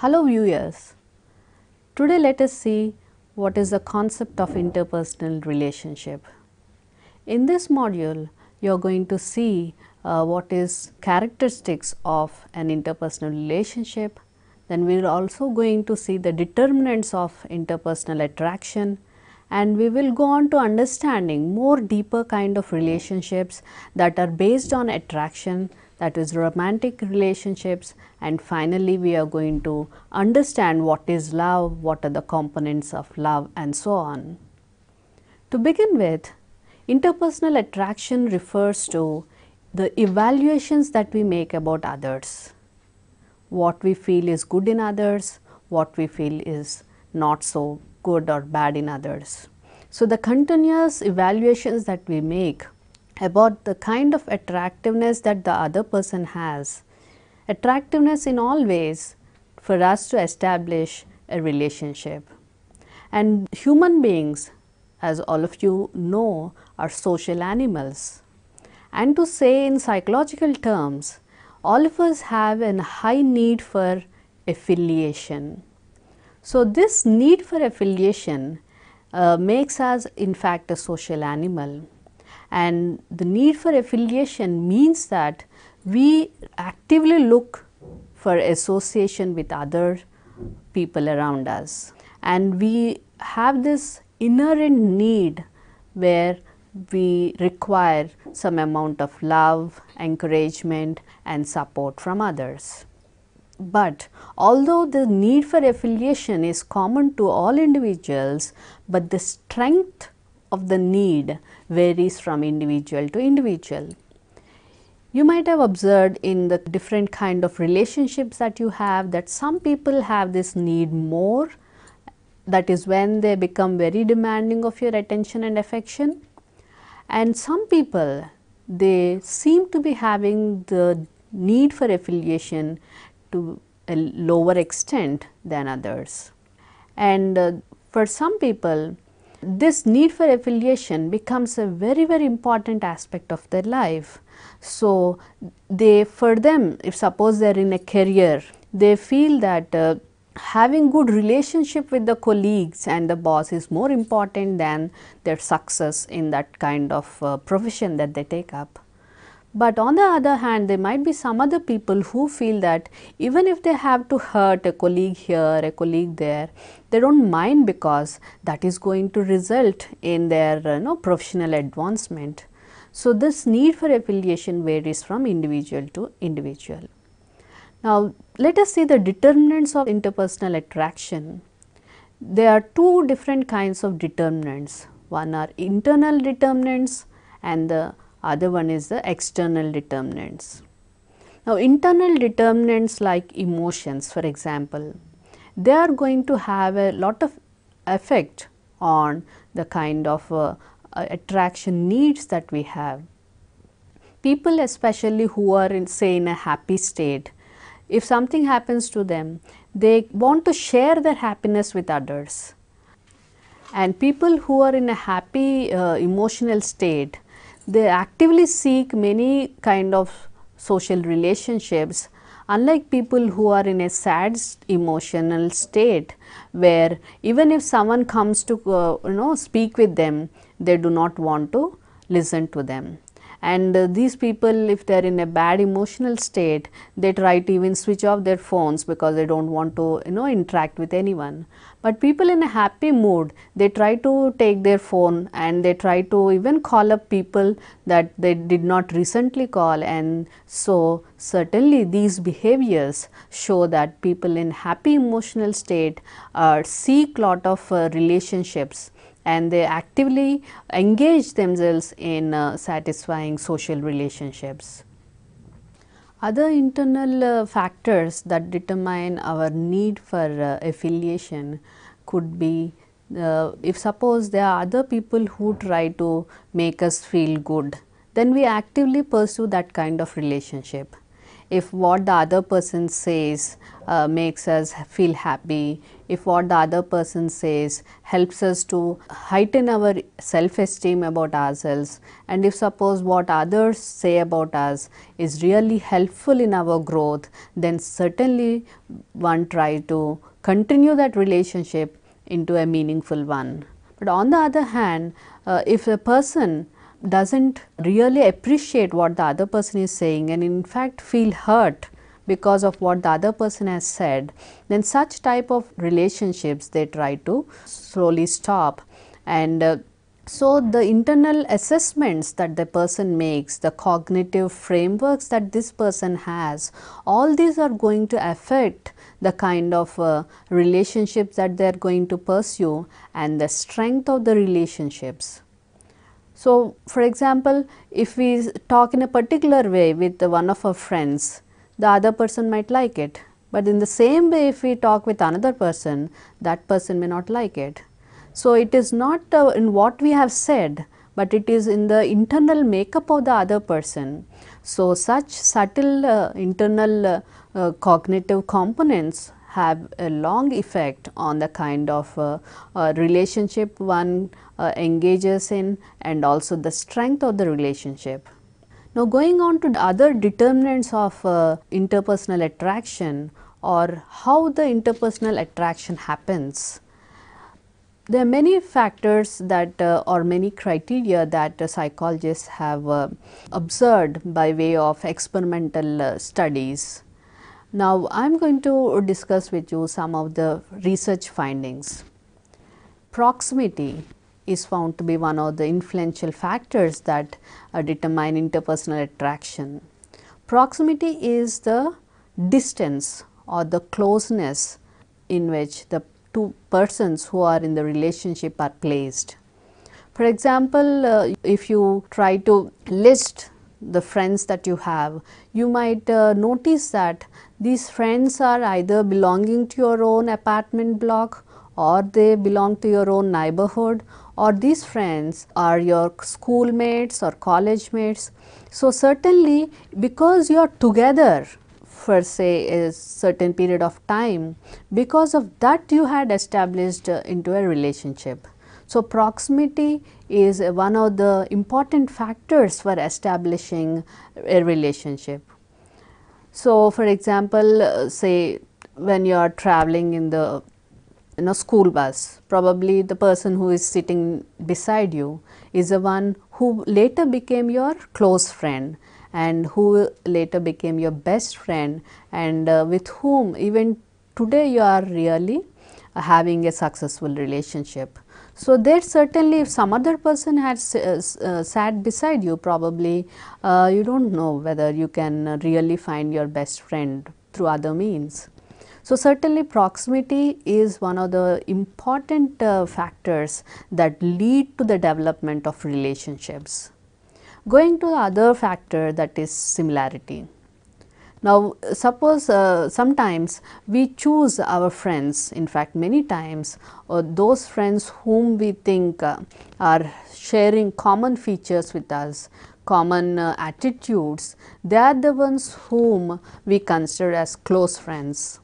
Hello viewers, today let us see what is the concept of interpersonal relationship. In this module, you are going to see what is characteristics of an interpersonal relationship. Then we are also going to see the determinants of interpersonal attraction, and we will go on to understanding more deeper kind of relationships that are based on attraction, that is romantic relationships, and finally we are going to understand what is love, what are the components of love, and so on. To begin with, interpersonal attraction refers to the evaluations that we make about others, what we feel is good in others, what we feel is not so good or bad in others. So, the continuous evaluations that we make about the kind of attractiveness that the other person has, attractiveness in all ways for us to establish a relationship. And human beings, as all of you know, are social animals. And to say in psychological terms, all of us have a high need for affiliation. So, this need for affiliation makes us in fact a social animal. And the need for affiliation means that we actively look for association with other people around us, and we have this inherent need where we require some amount of love, encouragement and support from others. But although the need for affiliation is common to all individuals, but the strength of the need varies from individual to individual. You might have observed in the different kind of relationships that you have that some people have this need more, that is when they become very demanding of your attention and affection, and some people they seem to be having the need for affiliation to a lower extent than others. And for some people, this need for affiliation becomes a very important aspect of their life. So, for them, if suppose they are in a career, they feel that having good relationship with the colleagues and the boss is more important than their success in that kind of profession that they take up. But on the other hand, there might be some other people who feel that even if they have to hurt a colleague here, a colleague there, they do not mind because that is going to result in their professional advancement. So, this need for affiliation varies from individual to individual. Now, let us see the determinants of interpersonal attraction. There are two different kinds of determinants. One are internal determinants and the other one is the external determinants. Now, internal determinants like emotions, for example, they are going to have a lot of effect on the kind of attraction needs that we have. People especially who are in a happy state, if something happens to them, they want to share their happiness with others. And people who are in a happy emotional state, they actively seek many kind of social relationships, unlike people who are in a sad emotional state, where even if someone comes to speak with them, they do not want to listen to them. And these people, if they are in a bad emotional state, they try to even switch off their phones because they do not want to interact with anyone. But people in a happy mood, they try to take their phone and they try to even call up people that they did not recently call. And so, certainly these behaviors show that people in happy emotional state seek lot of relationships, and they actively engage themselves in satisfying social relationships. Other internal factors that determine our need for affiliation could be if suppose there are other people who try to make us feel good, then we actively pursue that kind of relationship. if what the other person says makes us feel happy, if what the other person says helps us to heighten our self-esteem about ourselves, and if suppose what others say about us is really helpful in our growth, then certainly one try to continue that relationship into a meaningful one. But on the other hand, if a person doesn't really appreciate what the other person is saying and in fact feel hurt because of what the other person has said, then such type of relationships they try to slowly stop. And so the internal assessments that the person makes, the cognitive frameworks that this person has, all these are going to affect the kind of relationships that they are going to pursue and the strength of the relationships. So, for example, if we talk in a particular way with one of our friends, the other person might like it, but in the same way if we talk with another person, that person may not like it. So, it is not in what we have said, but it is in the internal makeup of the other person. So, such subtle internal cognitive components have a long effect on the kind of relationship one engages in and also the strength of the relationship. Now, going on to the other determinants of interpersonal attraction or how the interpersonal attraction happens. There are many factors that or many criteria that psychologists have observed by way of experimental studies. Now, I am going to discuss with you some of the research findings. Proximity is found to be one of the influential factors that determine interpersonal attraction. Proximity is the distance or the closeness in which the two persons who are in the relationship are placed. For example, if you try to list the friends that you have, you might notice that these friends are either belonging to your own apartment block or they belong to your own neighborhood, or these friends are your schoolmates or college mates. So, certainly because you are together for say a certain period of time, because of that you had established into a relationship. So, proximity is one of the important factors for establishing a relationship. So, for example, say when you are traveling in the school bus, probably the person who is sitting beside you is the one who later became your close friend and who later became your best friend, and with whom even today you are really having a successful relationship. So, there certainly if some other person had sat beside you, probably you do not know whether you can really find your best friend through other means. So, certainly proximity is one of the important factors that lead to the development of relationships. Going to the other factor, that is similarity. Now, suppose sometimes we choose our friends, in fact many times those friends whom we think are sharing common features with us, common attitudes, they are the ones whom we consider as close friends.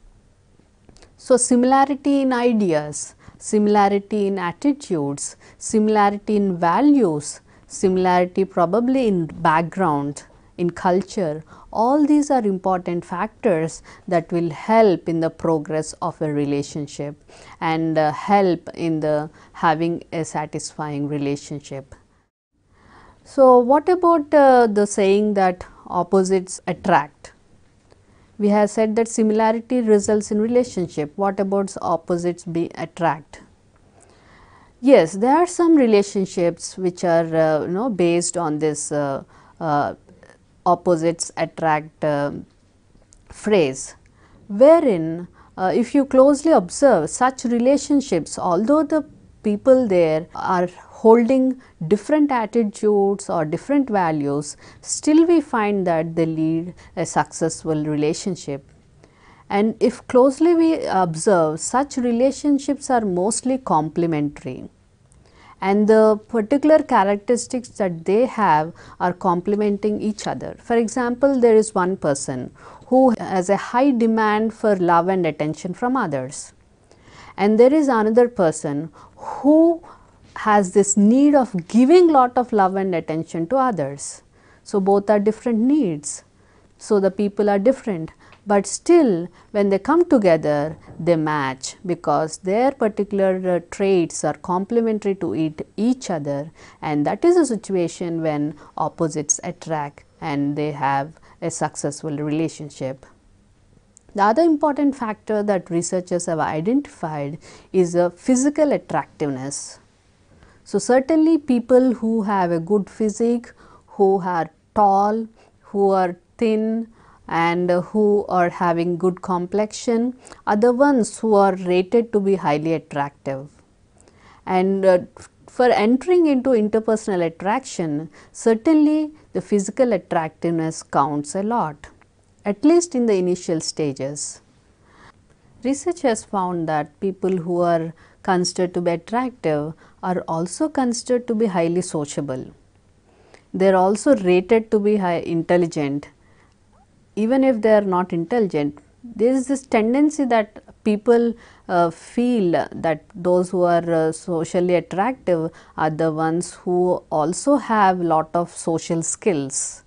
So, similarity in ideas, similarity in attitudes, similarity in values, similarity probably in background, in culture, all these are important factors that will help in the progress of a relationship and help in the having a satisfying relationship. So, what about the saying that opposites attract? We have said that similarity results in relationship. What about opposites attract? Yes, there are some relationships which are based on this opposites attract phrase, wherein if you closely observe such relationships, although the people there are holding different attitudes or different values, still we find that they lead a successful relationship. And if closely we observe, such relationships are mostly complementary. and the particular characteristics that they have are complementing each other. For example, there is one person who has a high demand for love and attention from others, and there is another person who has this need of giving lot of love and attention to others. So, both are different needs. So, the people are different, but still when they come together they match because their particular traits are complementary to each other, and that is a situation when opposites attract and they have a successful relationship. The other important factor that researchers have identified is a physical attractiveness. So, certainly people who have a good physique, who are tall, who are thin, and who are having good complexion are the ones who are rated to be highly attractive. And for entering into interpersonal attraction, certainly the physical attractiveness counts a lot, at least in the initial stages. Research has found that people who are considered to be attractive are also considered to be highly sociable. They are also rated to be intelligent. Even if they are not intelligent, there is this tendency that people feel that those who are socially attractive are the ones who also have lot of social skills.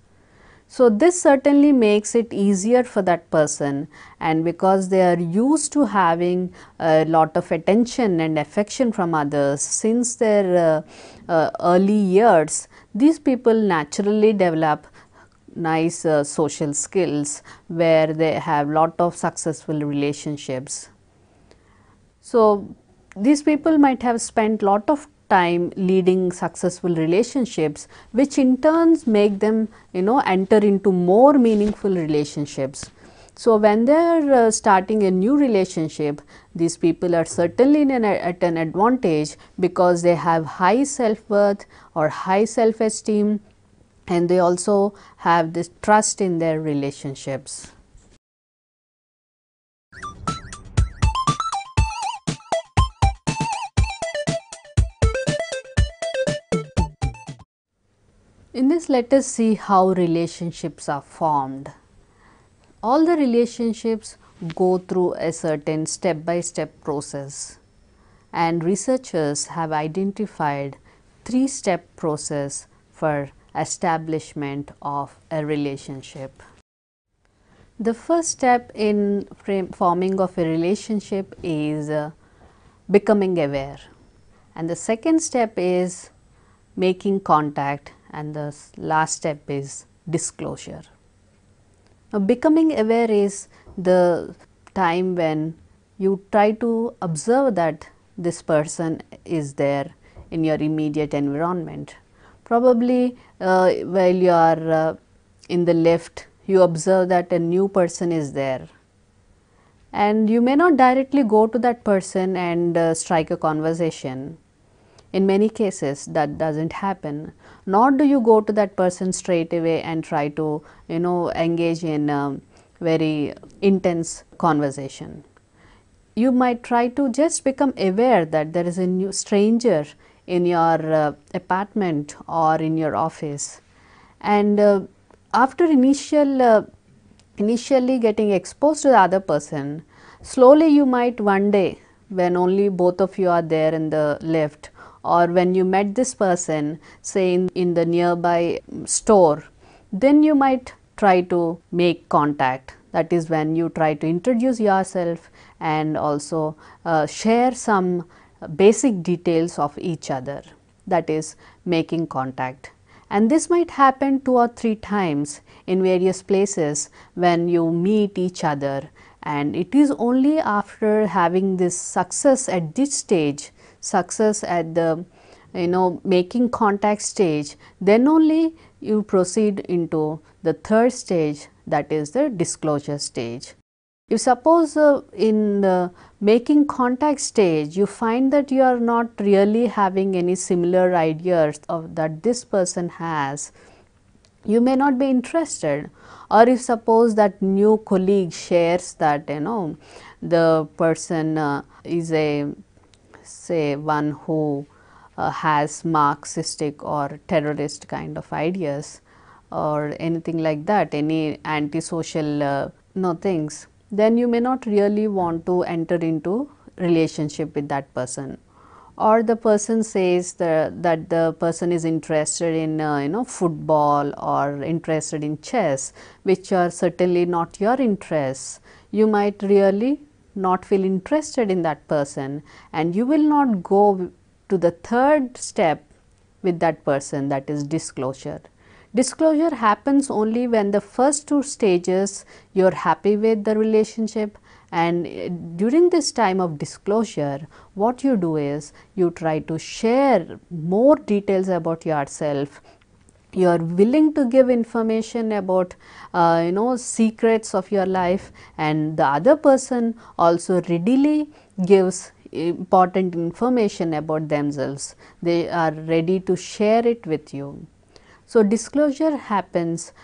So, this certainly makes it easier for that person, and because they are used to having a lot of attention and affection from others since their early years, these people naturally develop nice social skills where they have lot of successful relationships. So, these people might have spent lot of time leading successful relationships, which in turns make them enter into more meaningful relationships. So, when they are starting a new relationship, these people are certainly at an advantage because they have high self-worth or high self-esteem, and they also have this trust in their relationships. In this, let us see how relationships are formed. All the relationships go through a certain step-by-step process, and researchers have identified 3-step process for establishment of a relationship. The first step in forming of a relationship is becoming aware, and the second step is making contact, and the last step is disclosure. Now, becoming aware is the time when you try to observe that this person is there in your immediate environment. Probably while you are in the lift, you observe that a new person is there, and you may not directly go to that person and strike a conversation. In many cases that does not happen, nor do you go to that person straight away and try to engage in a very intense conversation. You might try to just become aware that there is a new stranger in your apartment or in your office, and after initially getting exposed to the other person, slowly you might one day, when only both of you are there in the lift, or when you met this person say in the nearby store, then you might try to make contact. That is when you try to introduce yourself and also share some basic details of each other, that is making contact. And this might happen 2 or 3 times in various places when you meet each other, and it is only after having this success at this stage, success at the making contact stage, then only you proceed into the third stage, that is the disclosure stage. If suppose in the making contact stage you find that you are not really having any similar ideas of that this person has, you may not be interested. Or if suppose that new colleague shares that the person is a say one who has Marxistic or terrorist kind of ideas or anything like that, any antisocial things, then you may not really want to enter into relationship with that person. Or the person says that the person is interested in football or interested in chess, which are certainly not your interests. You might really not feel interested in that person, and you will not go to the third step with that person, that is disclosure. Disclosure happens only when the first two stages you are happy with the relationship, and during this time of disclosure, what you do is you try to share more details about yourself. You are willing to give information about secrets of your life, and the other person also readily gives important information about themselves. They are ready to share it with you. So, disclosure happens,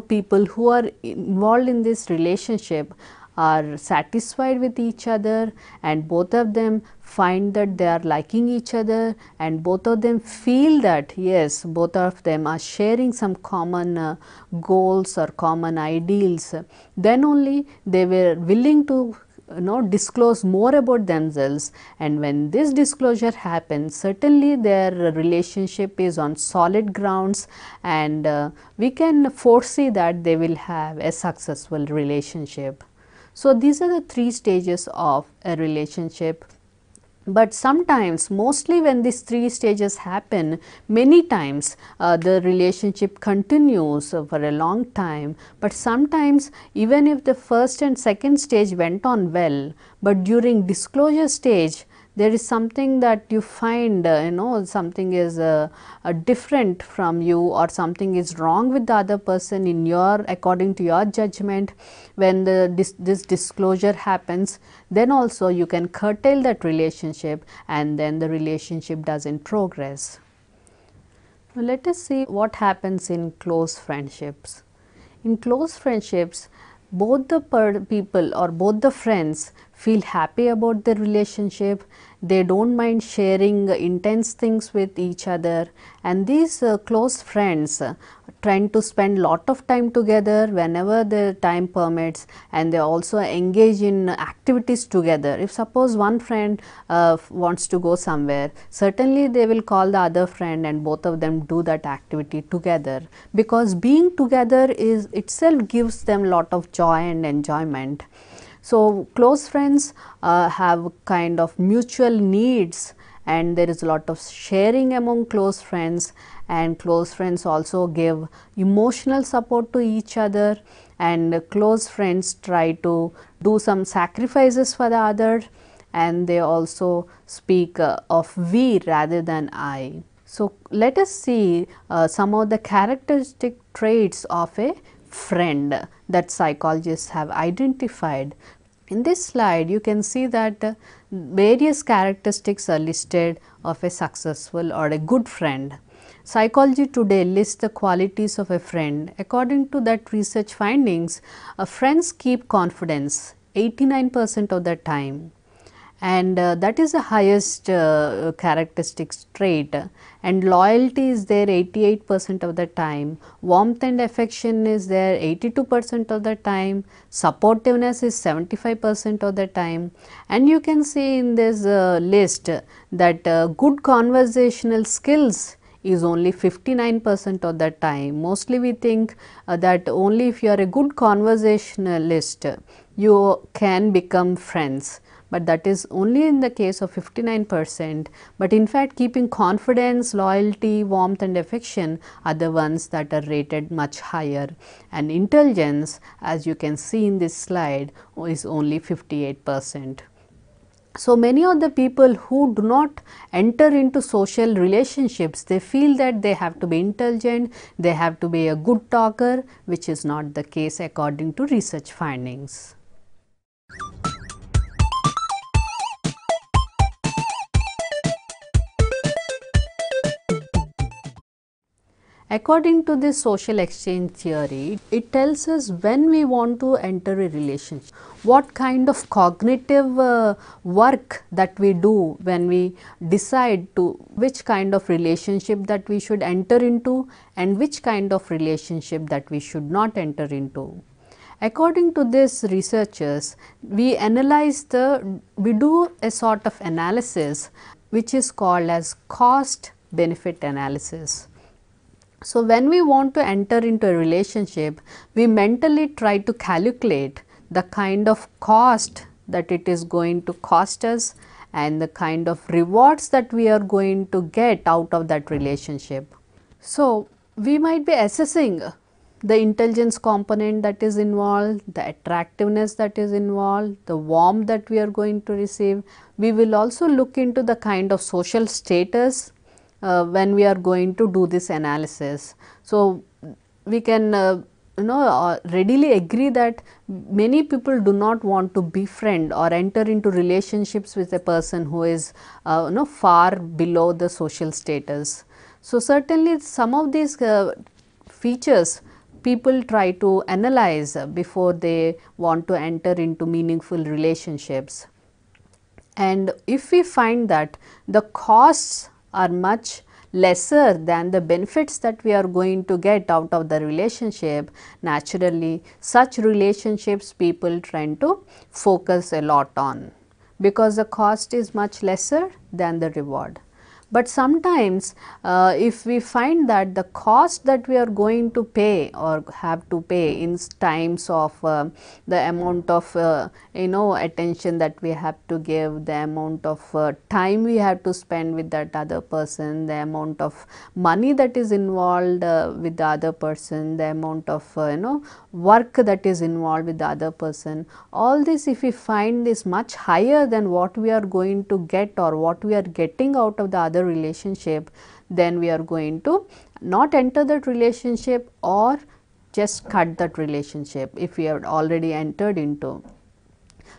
people who are involved in this relationship are satisfied with each other, and both of them find that they are liking each other, and both of them feel that yes, both of them are sharing some common goals or common ideals. Then only they were willing to disclose more about themselves, and when this disclosure happens, certainly their relationship is on solid grounds, and we can foresee that they will have a successful relationship. So, these are the three stages of a relationship. But sometimes, mostly when these three stages happen, many times the relationship continues for a long time, but sometimes even if the first and second stage went on well, but during disclosure stage there is something that you find something is different from you, or something is wrong with the other person in your, according to your judgment. When this disclosure happens, then also you can curtail that relationship, and then the relationship doesn't progress. Now, let us see what happens in close friendships. In close friendships, both the people or both the friends feel happy about the relationship. They don't mind sharing intense things with each other, and these close friends trying to spend lot of time together whenever the time permits, and they also engage in activities together. If suppose one friend wants to go somewhere, certainly they will call the other friend and both of them do that activity together, because being together is itself gives them lot of joy and enjoyment. So, close friends have kind of mutual needs, and there is a lot of sharing among close friends, and close friends also give emotional support to each other, and close friends try to do some sacrifices for the other, and they also speak of we rather than I. So, let us see some of the characteristic traits of a friend that psychologists have identified. In this slide, you can see that various characteristics are listed of a successful or a good friend. Psychology today lists the qualities of a friend. According to that research findings, friends keep confidence 89% of the time, and that is the highest characteristics trait, and loyalty is there 88% of the time, warmth and affection is there 82% of the time, supportiveness is 75% of the time, and you can see in this list that good conversational skills is only 59% of the time. Mostly we think that only if you are a good conversationalist you can become friends, but that is only in the case of 59%, but in fact keeping confidence, loyalty, warmth and affection are the ones that are rated much higher, and intelligence, as you can see in this slide, is only 58%. So, many of the people who do not enter into social relationships, they feel that they have to be intelligent, they have to be a good talker, which is not the case according to research findings. According to this social exchange theory, it tells us when we want to enter a relationship, what kind of cognitive work that we do when we decide to which kind of relationship that we should enter into and which kind of relationship that we should not enter into. According to this researchers, we do a sort of analysis which is called as cost benefit analysis. So, when we want to enter into a relationship, we mentally try to calculate the kind of cost that it is going to cost us and the kind of rewards that we are going to get out of that relationship. So, we might be assessing the intelligence component that is involved, the attractiveness that is involved, the warmth that we are going to receive. We will also look into the kind of social status when we are going to do this analysis. So, we can readily agree that many people do not want to befriend or enter into relationships with a person who is far below the social status. So, certainly some of these features people try to analyze before they want to enter into meaningful relationships. And if we find that the costs are much lesser than the benefits that we are going to get out of the relationship, naturally such relationships people tend to focus a lot on, because the cost is much lesser than the reward. But sometimes if we find that the cost that we are going to pay or have to pay in times of the amount of attention that we have to give, the amount of time we have to spend with that other person, the amount of money that is involved with the other person, the amount of work that is involved with the other person, all this if we find is much higher than what we are going to get or what we are getting out of the other relationship, then we are going to not enter that relationship or just cut that relationship if we have already entered into.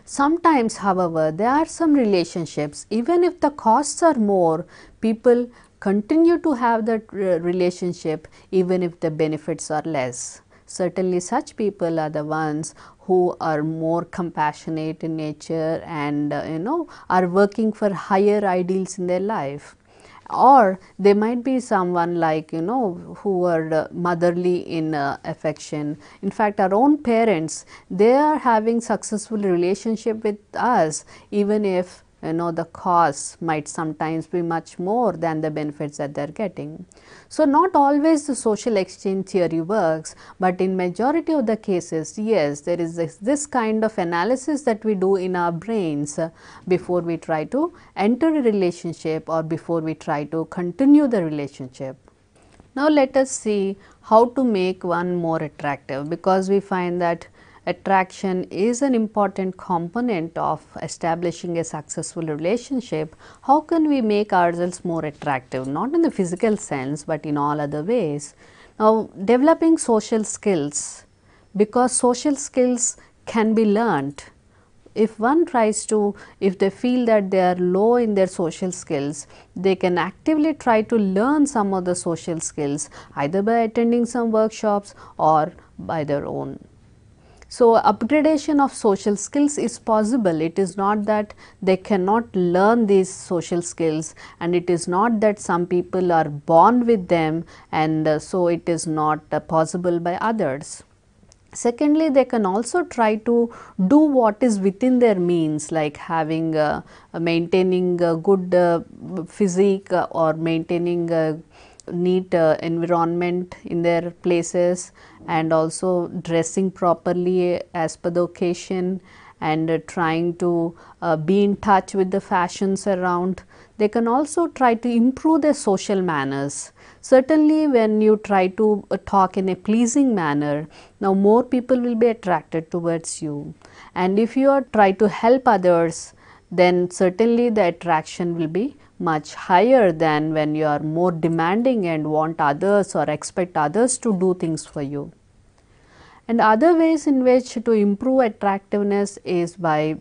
Sometimes, however, there are some relationships, even if the costs are more, people continue to have that relationship even if the benefits are less. Certainly, such people are the ones who are more compassionate in nature and are working for higher ideals in their life. Or they might be someone like who are motherly in affection. In fact, our own parents, they are having successful relationship with us, even if the costs might sometimes be much more than the benefits that they are getting. So, not always the social exchange theory works, but in majority of the cases, yes, there is this kind of analysis that we do in our brains before we try to enter a relationship or before we try to continue the relationship. Now, let us see how to make one more attractive, because we find that attraction is an important component of establishing a successful relationship. How can we make ourselves more attractive, not in the physical sense, but in all other ways? Now, developing social skills, because social skills can be learnt. If one tries to, if they feel that they are low in their social skills, they can actively try to learn some of the social skills, either by attending some workshops or by their own. So, upgradation of social skills is possible. It is not that they cannot learn these social skills, and it is not that some people are born with them and so it is not possible by others. Secondly, they can also try to do what is within their means, like having maintaining a good physique or maintaining a neat environment in their places, and also dressing properly as per the occasion, and trying to be in touch with the fashions around. They can also try to improve their social manners. Certainly, when you try to talk in a pleasing manner, now more people will be attracted towards you, and if you are try to help others, then certainly the attraction will be much higher than when you are more demanding and want others or expect others to do things for you. And other ways in which to improve attractiveness is by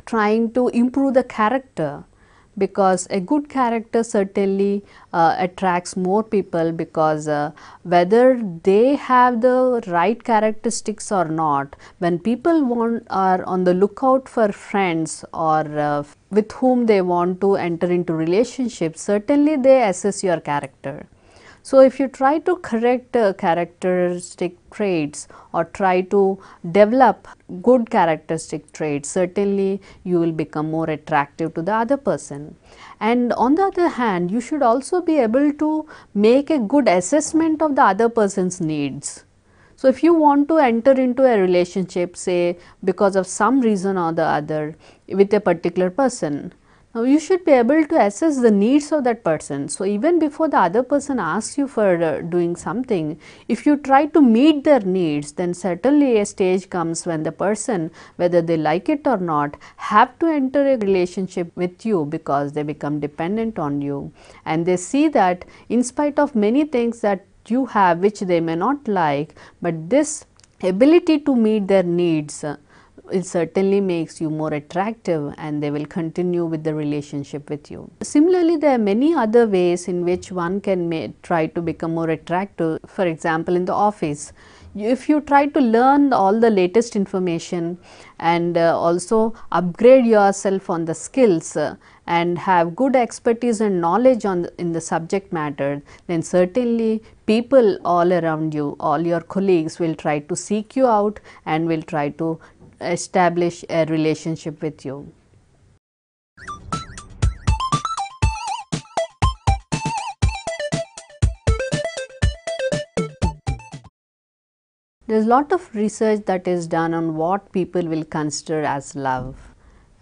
trying to improve the character, because a good character certainly attracts more people, because whether they have the right characteristics or not, when people are on the lookout for friends or with whom they want to enter into relationships, certainly they assess your character. So, if you try to correct characteristic traits or try to develop good characteristic traits, certainly you will become more attractive to the other person. And on the other hand, you should also be able to make a good assessment of the other person's needs. So, if you want to enter into a relationship, say because of some reason or the other with a particular person, now you should be able to assess the needs of that person. So, even before the other person asks you for doing something, if you try to meet their needs, then certainly a stage comes when the person, whether they like it or not, have to enter a relationship with you, because they become dependent on you, and they see that in spite of many things that you have which they may not like, but this ability to meet their needs it certainly makes you more attractive, and they will continue with the relationship with you. Similarly, there are many other ways in which one can try to become more attractive. For example, in the office, if you try to learn all the latest information and also upgrade yourself on the skills and have good expertise and knowledge in the subject matter, then certainly people all around you, all your colleagues will try to seek you out and will try to establish a relationship with you. There is a lot of research that is done on what people will consider as love,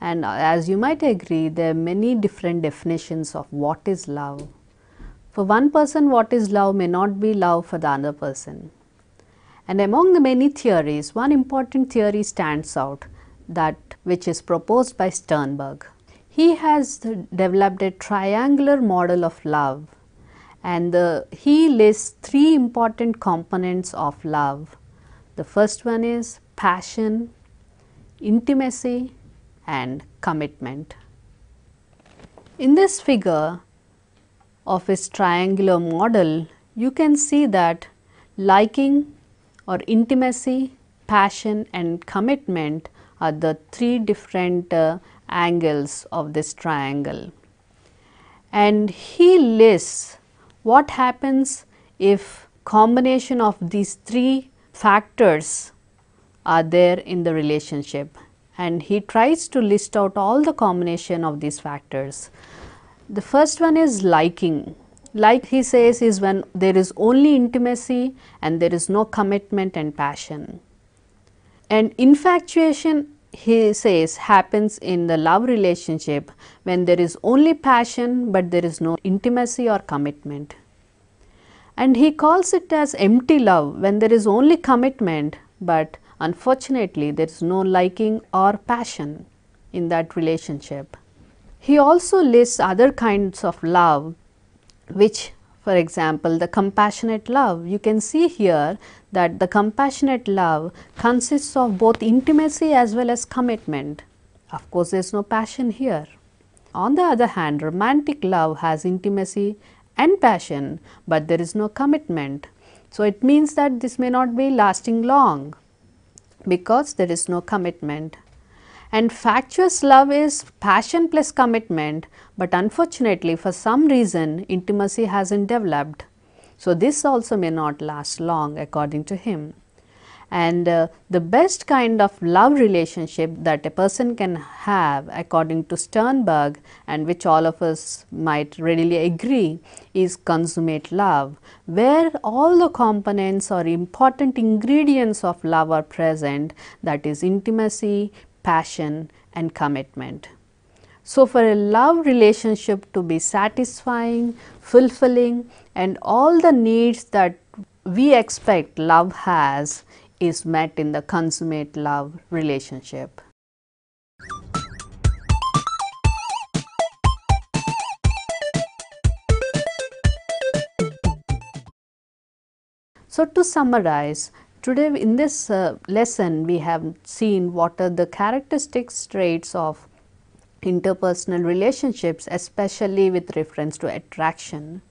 and as you might agree, there are many different definitions of what is love. For one person, what is love may not be love for the other person. And among the many theories, one important theory stands out, that which is proposed by Sternberg. He has developed a triangular model of love, and he lists three important components of love. The first one is passion, intimacy, and commitment. In this figure of his triangular model, you can see that liking or intimacy, passion, and commitment are the three different angles of this triangle. And he lists what happens if combination of these three factors are there in the relationship, and he tries to list out all the combination of these factors. The first one is liking. Like he says, is when there is only intimacy and there is no commitment and passion. And infatuation, he says, happens in the love relationship when there is only passion but there is no intimacy or commitment. And he calls it as empty love when there is only commitment but unfortunately there is no liking or passion in that relationship. He also lists other kinds of love, which, for example, the compassionate love. You can see here that the compassionate love consists of both intimacy as well as commitment. Of course, there is no passion here. On the other hand, romantic love has intimacy and passion, but there is no commitment. So, it means that this may not be lasting long because there is no commitment. And factious love is passion plus commitment, but unfortunately for some reason intimacy hasn't developed. So, this also may not last long according to him. And the best kind of love relationship that a person can have according to Sternberg, and which all of us might readily agree, is consummate love, where all the components or important ingredients of love are present, that is intimacy, passion, and commitment. So, for a love relationship to be satisfying, fulfilling, and all the needs that we expect love has is met in the consummate love relationship. So, to summarize, today in this lesson we have seen what are the characteristics traits of interpersonal relationships, especially with reference to attraction.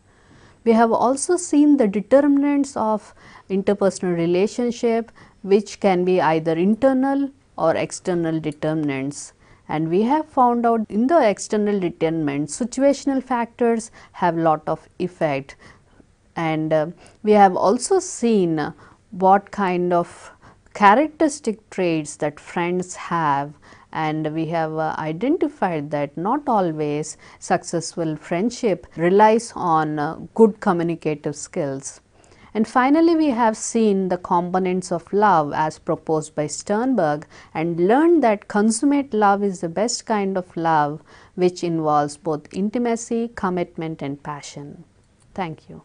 We have also seen the determinants of interpersonal relationship, which can be either internal or external determinants. And we have found out in the external determinants, situational factors have lot of effect. And we have also seen what kind of characteristic traits that friends have, and we have identified that not always successful friendship relies on good communicative skills. And finally, we have seen the components of love as proposed by Sternberg and learned that consummate love is the best kind of love, which involves both intimacy, commitment and passion. Thank you.